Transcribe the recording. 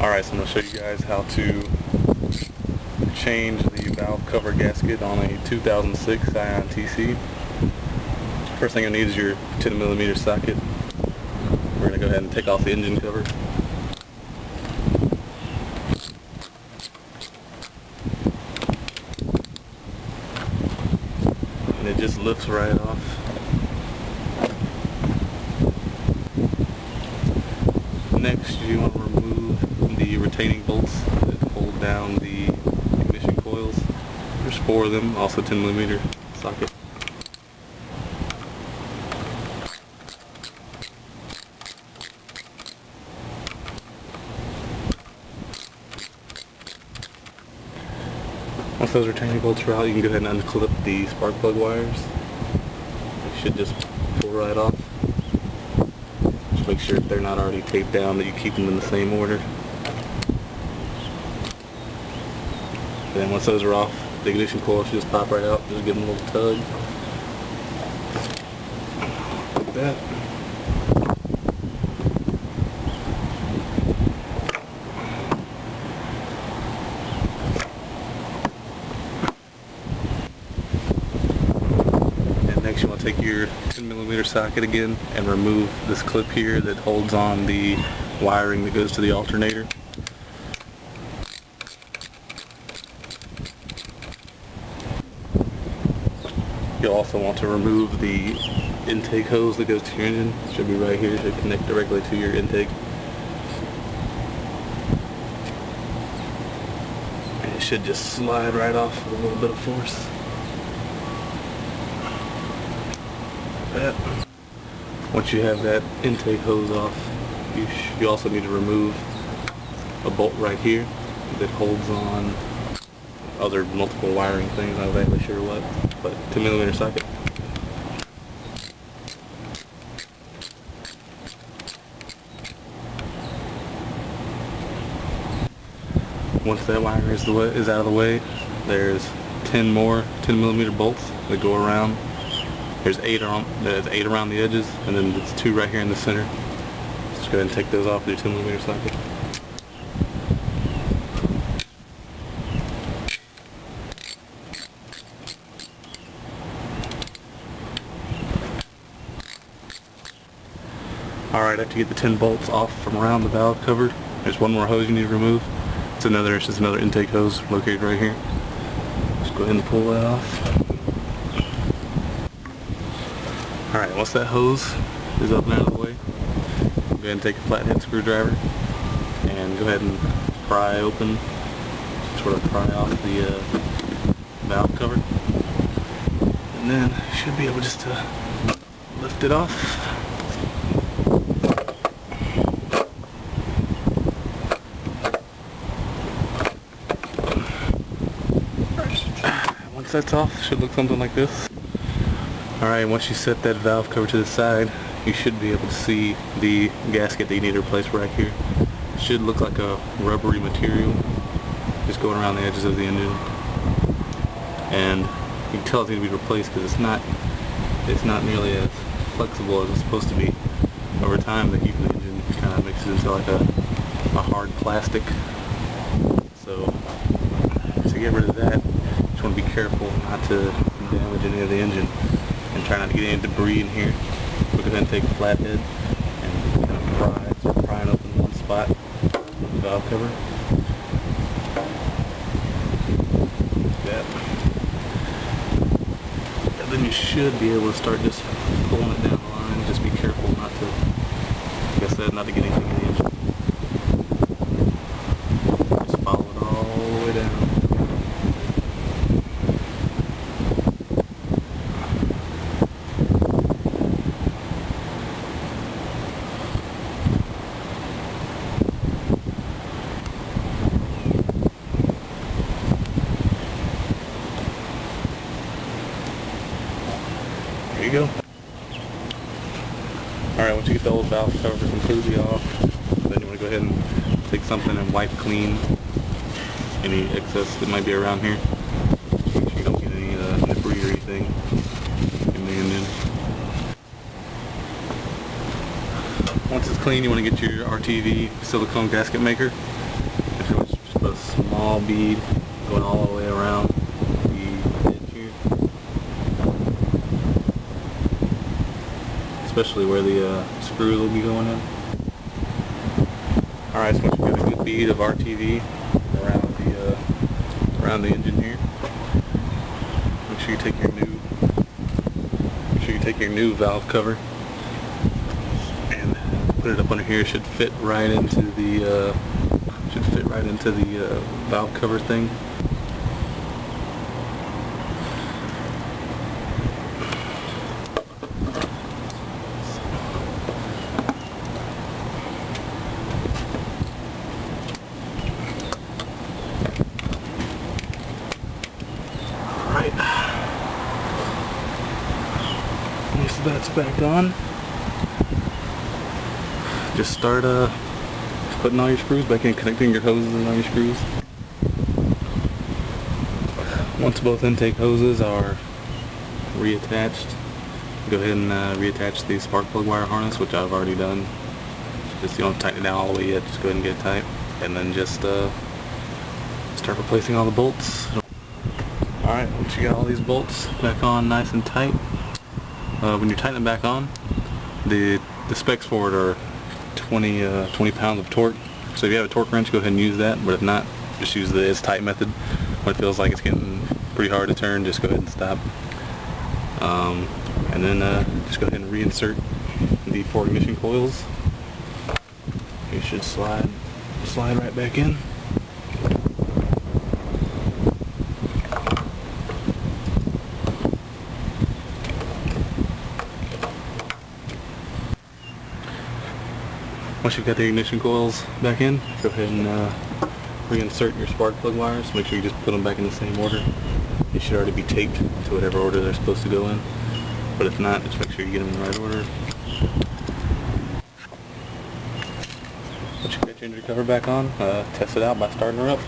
Alright, so I'm going to show you guys how to change the valve cover gasket on a 2006 Scion TC. First thing you'll need is your 10mm socket. We're going to go ahead and take off the engine cover. And it just lifts right off. Next, you want to remove the retaining bolts that hold down the ignition coils. There's 4 of them, also 10mm socket. Once those retaining bolts are out, you can go ahead and unclip the spark plug wires. They should just pull right off. Just make sure if they're not already taped down that you keep them in the same order. Then once those are off, the ignition coil should just pop right out. Just give them a little tug. Like that. Next you want to take your 10mm socket again and remove this clip here that holds on the wiring that goes to the alternator. You'll also want to remove the intake hose that goes to your engine. It should be right here. It should connect directly to your intake. And it should just slide right off with a little bit of force. That. Once you have that intake hose off, you also need to remove a bolt right here that holds on other multiple wiring things. I'm not exactly sure what, but 10mm socket. Once that wire is out of the way, there's 10 more 10mm bolts that go around. There's 8 around the edges, and then there's 2 right here in the center. Just go ahead and take those off with your 10mm socket. Alright, after you get the 10 bolts off from around the valve cover, there's one more hose you need to remove. It's just another intake hose located right here. Just go ahead and pull that off. Alright, once that hose is up and out of the way, go ahead and take a flathead screwdriver and go ahead and pry open, sort of pry off the valve cover. And then you should be able just to lift it off. Once that's off, it should look something like this. Alright, once you set that valve cover to the side, you should be able to see the gasket that you need to replace right here. It should look like a rubbery material just going around the edges of the engine. And you can tell it's going to be replaced because it's not nearly as flexible as it's supposed to be. Over time, the heat of the engine kind of makes it into like a hard plastic. So to get rid of that, you just want to be careful not to damage any of the engine. And try not to get any debris in here. So go ahead and take a flathead and kind of start prying open one spot with the valve cover. Like that. And then you should be able to start just pulling it down the line. Just be careful not to, like I said, not to get anything in the engine. Just follow it all the way down. There you go. Alright, once you get the old valve cover completely off, then you want to go ahead and take something and wipe clean any excess that might be around here. Make sure you don't get any debris or anything in the engine. Once it's clean, you want to get your RTV silicone gasket maker. Just put a small bead going all the way around the edge here, especially where the screws will be going in. Alright, so once you've got a good bead of RTV around the engine here, make sure you take your new valve cover and put it up under here. It should fit right into the valve cover thing. So that's back on. Just start putting all your screws back in, connecting your hoses and all your screws. Once both intake hoses are reattached, go ahead and reattach the spark plug wire harness, which I've already done. Just, you don't tighten it down all the way yet, just go ahead and get it tight, and then just start replacing all the bolts. Alright, once you got all these bolts back on nice and tight, when you tighten it back on, the specs for it are 20 pounds of torque. So if you have a torque wrench, go ahead and use that, but if not, just use the it's tight method. When it feels like it's getting pretty hard to turn, just go ahead and stop. And then just go ahead and reinsert the 4 ignition coils. You should slide right back in. Once you've got the ignition coils back in, go ahead and reinsert your spark plug wires. Make sure you just put them back in the same order. They should already be taped to whatever order they're supposed to go in. But if not, just make sure you get them in the right order. Once you get your engine cover back on, test it out by starting her up.